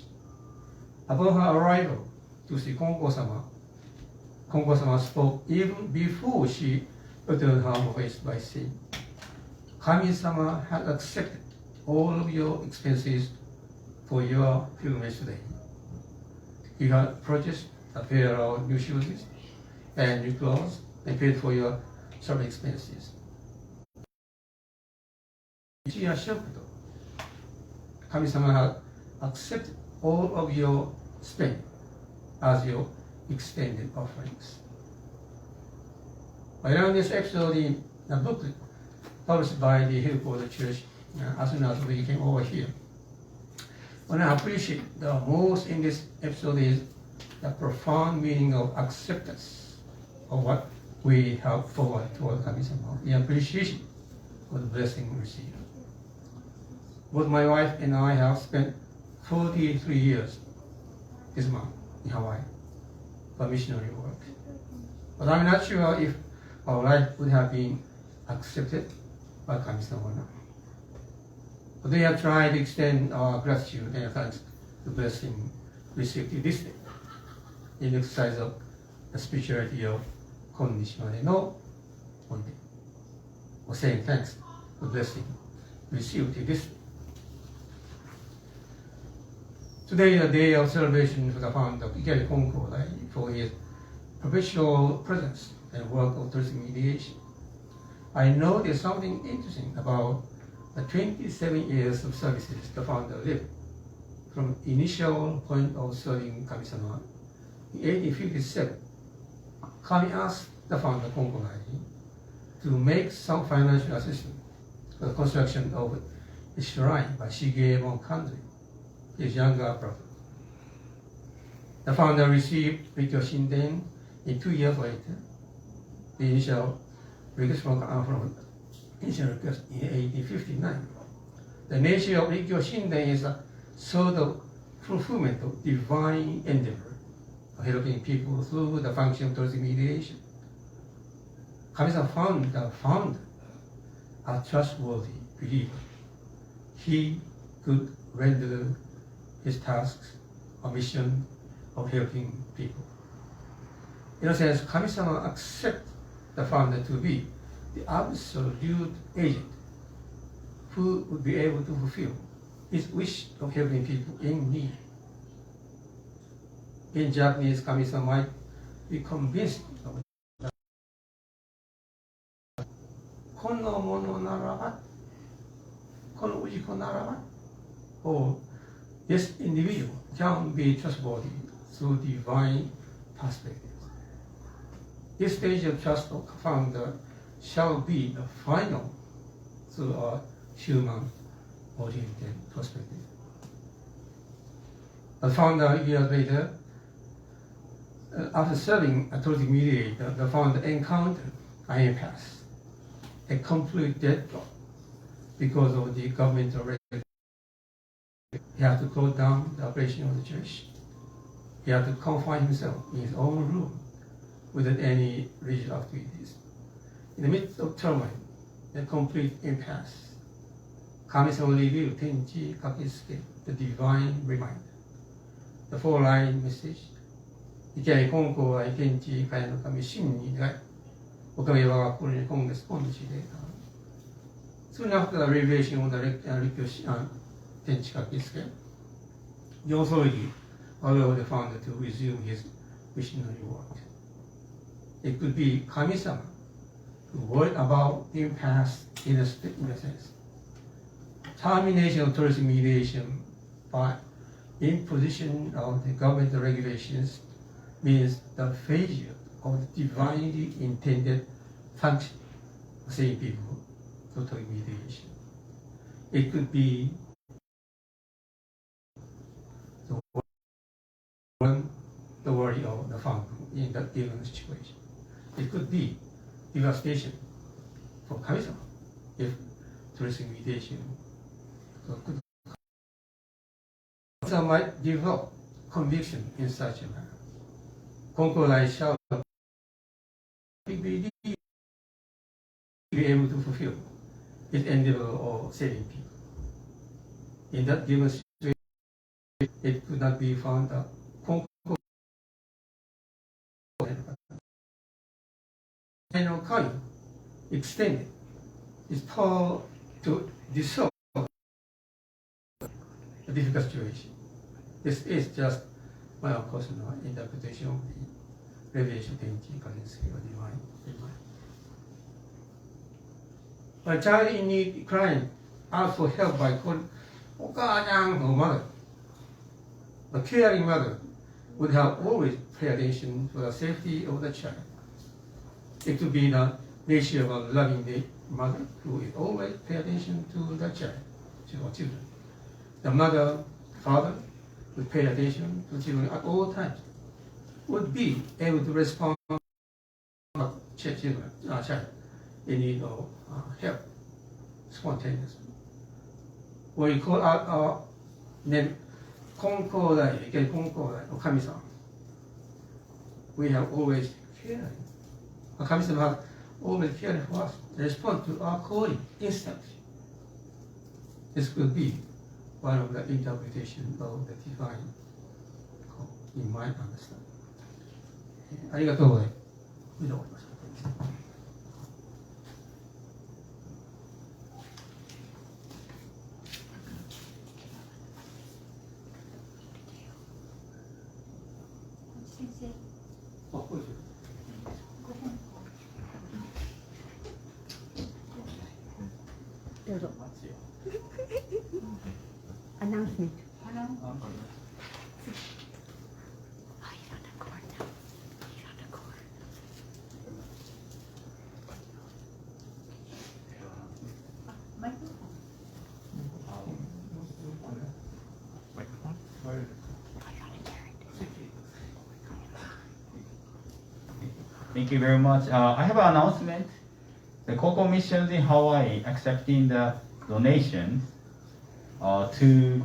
Upon her arrival to see Konko sama spoke even before she uttered her voice by saying, 神様 has accepted all of your expenses for your pilgrimage today. You have purchased a pair of new shoes and new clothes and paid for your travel expenses. She assured, 神様 has accepted all of your spending as your extended offerings. I learned this episode in a booklet published by the headquarters church as soon as we came over here. What I appreciate the most in this episode is the profound meaning of acceptance of what we have forward toward Kami-sama, the appreciation of the blessing received. Both my wife and I have spent 43 years this month in Hawaii for missionary work. But I'm not sure if our life would have been accepted by Kami-sama or not. But we have tried to extend our gratitude and thanks to blessing received this day in exercise of the spirituality of Konnishima no Onde, or saying thanks for blessing received this day. Today is a day of celebration for the founder of Ikari Konko for his professional presence and work of tourism mediation. I know there's something interesting about the 27 years of services the founder lived from initial point of serving Kami-sama in 1857. Kami asked the founder Konko to make some financial assistance for the construction of a shrine by Shigeemon Kandri, his younger brother. The founder received Rikyo Shinden in 2 years later. The initial request from initial request in 1859. The nature of Rikyo Shinden is a sort of fulfillment of divine endeavor, helping people through the function of tourism mediation. Kami-sama found the founder a trustworthy believer. He could render his tasks a mission of helping people. In a sense, Kami-sama accepts the founder to be the absolute agent who would be able to fulfill his wish of helping people in need. In Japanese, Kami-sama might be convinced of that. Kono mono narabat, kono ujiko narabat, or this individual can be trustworthy through divine perspectives. This stage of trust of founder shall be the final through our human-oriented perspective. The founder, years later, after serving a tourism mediator, the founder encountered an impasse, a complete deadlock because of the governmental regulation. He had to close down the operation of the church. He had to confine himself in his own room without any religious activities. In the midst of turmoil, a complete impasse, Kami-sama revealed Tenji Kakisuke, the divine reminder. The four-line message, Ikari Konko wa Tenji Kaya no Kami Shin ni Gai, Okami wa Wakuri ni Kongo Sponji de. Soon after the revelation of the Rikyo Tenji Kakisuke, the authority allowed the founder to resume his missionary work. It could be Kami-sama who worried about the impasse in a sense. Termination of tourism mediation by imposition of the government regulations means the failure of the divinely intended function of saving people through tourism mediation. It could be the worry of the founder in that given situation. It could be devastation for Kami-sama if tourism mediation could. Some might develop conviction in such a manner. Konko shall be able to fulfill its endeavor of saving people. In that given situation, it could not be found that Konko and Kami extended its power to dissolve the difficult situation. This is just my own personal interpretation of the revelation Tenji Kakisuke or divine. A child in need crying asked for help by calling Okajang, her mother. A caring mother would have always pay attention to the safety of the child. It could be the nature of a loving mother who is always pay attention to the child, or children. The mother, father would pay attention to children at all times, would be able to respond to child in need of help spontaneously. When we call out our name, 金光大、いきなり金光大の神様。We have always feared. 神様は always feared for us. Respond to our calling instantly. This could be one of the interpretation of the divine call in my understanding. ありがとうございます。以上終わりました。先生、あ、こうですよ。どうぞ。アナウンスメント。Thank you very much. I have an announcement. The Konko missions in Hawaii accepting the donations to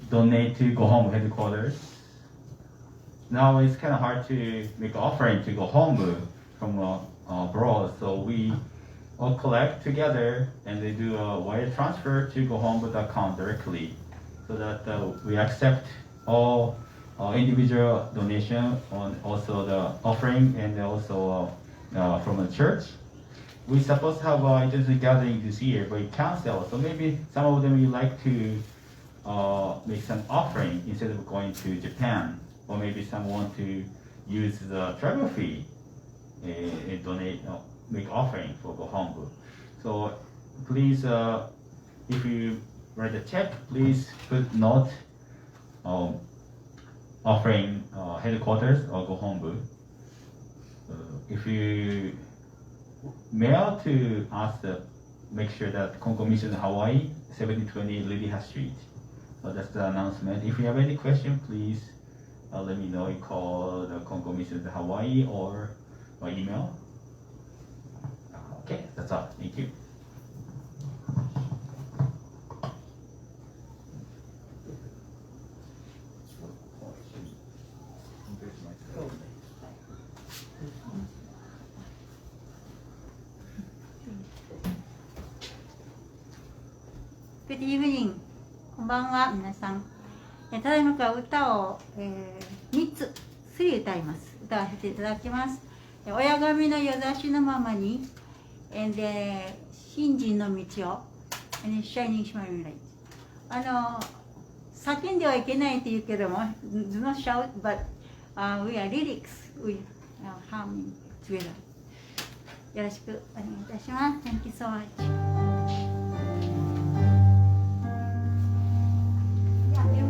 donate to Go Home headquarters. Now it's kind of hard to make an offering to Go Home from abroad, so we all collect together and they do a wire transfer to Go Home account directly, so that we accept all individual donation on also the offering and also from the church. We supposed to have identity gathering this year, but it canceled. So maybe some of them would like to make some offering instead of going to Japan, or maybe some want to use the travel fee and donate, make offering for Go Home. So please, if you write a check, please put note offering headquarters or Go Home. If you mail to us, make sure that Konko Mission Hawaii, 7020 Lydia Street. So that's the announcement. If you have any question, please let me know. You call the Konko Mission Hawaii or email. Okay, that's all. Thank you. Good evening. こんばんは、皆さん。ただいまから歌を、3つ、3歌います。歌わせていただきます。親神のよざしのままに、信心の道を、Shining Shimmering Light。叫んではいけないって言うけども、do not shout, but we are lyrics, we are harming together. よろしくお願いいたします。Thank you so much. Thank you.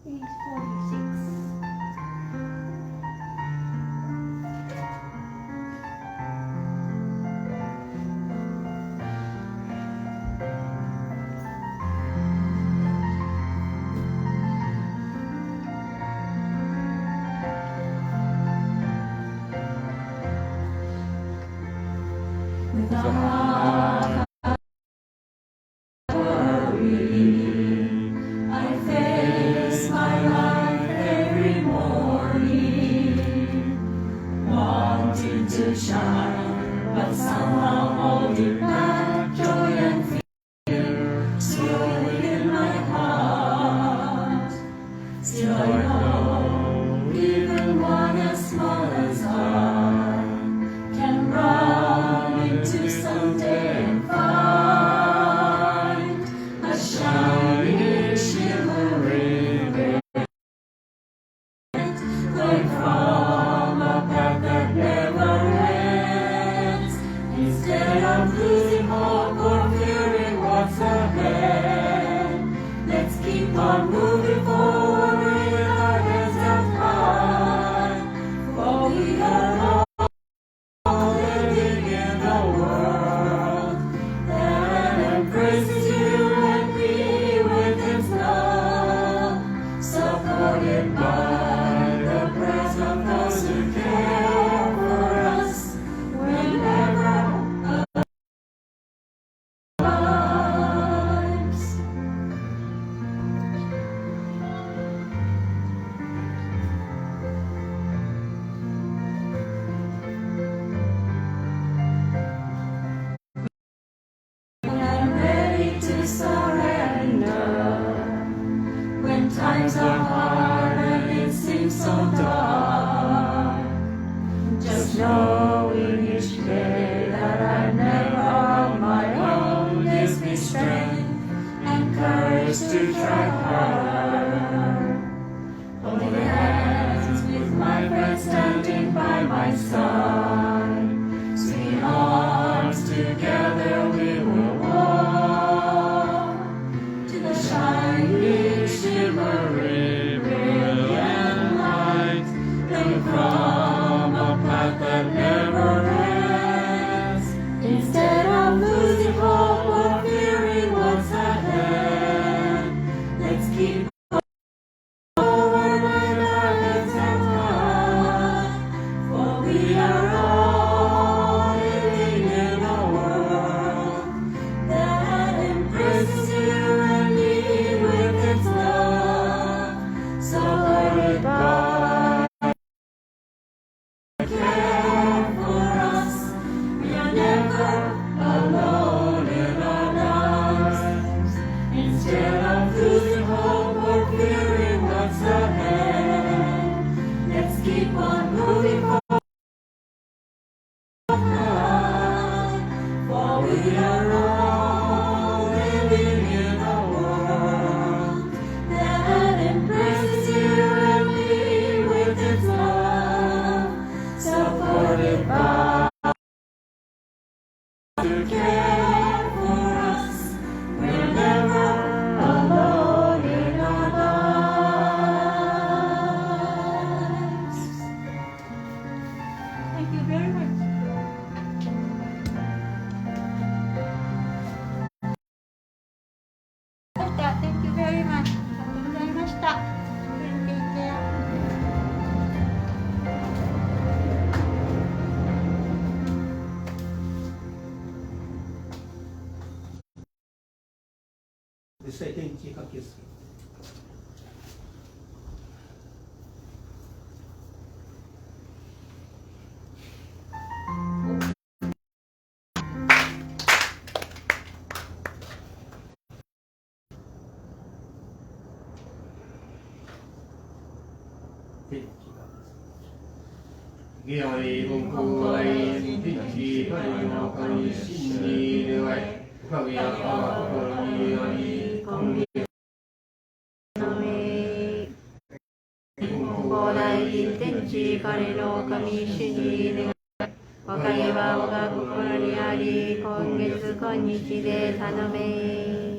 Page 46. With a heart I face my life every morning, wanting to shine, but somehow holding back joy and fear, swirling in my heart. Still I know, even one as small as I can run into someday and find a shining, shimmering red, going from a path that never ends. Instead of losing hope or fearing what's ahead, let's keep on moving forward with our heads held high, for we are all living in a world that embraces you and me with its love, supported by the prayers of those who care for us whenever our lives. When I'm ready to surrender, when times are hard and it seems so dark, just knowing each day that I'm never on my own gives me strength and courage to try harder. Holding hands with my friends standing by my side, swinging arms together we will walk to the shining, shimmering, brilliant light, coming from a path that never ends. Instead of losing hope or fearing what's ahead, let's keep forward with our heads held high, we are all living in a world that embraces you and me with its love, supported by care for us. We are never alone in our lives. Instead of losing hope or fearing what's ahead, let's keep on moving forward. For we are all living in a world that embraces you and me with its love, supported by to care for us. We're never alone in our lives. Thank you very much. Thank you very much. ありがとうございました。Take care. 実際天地書きですけど。天地が義愛本校来天地神の神真に願いかぐやかは心にあり今月の名本校来天地神の神真に願いおかげは我が心にあり今月今日で頼め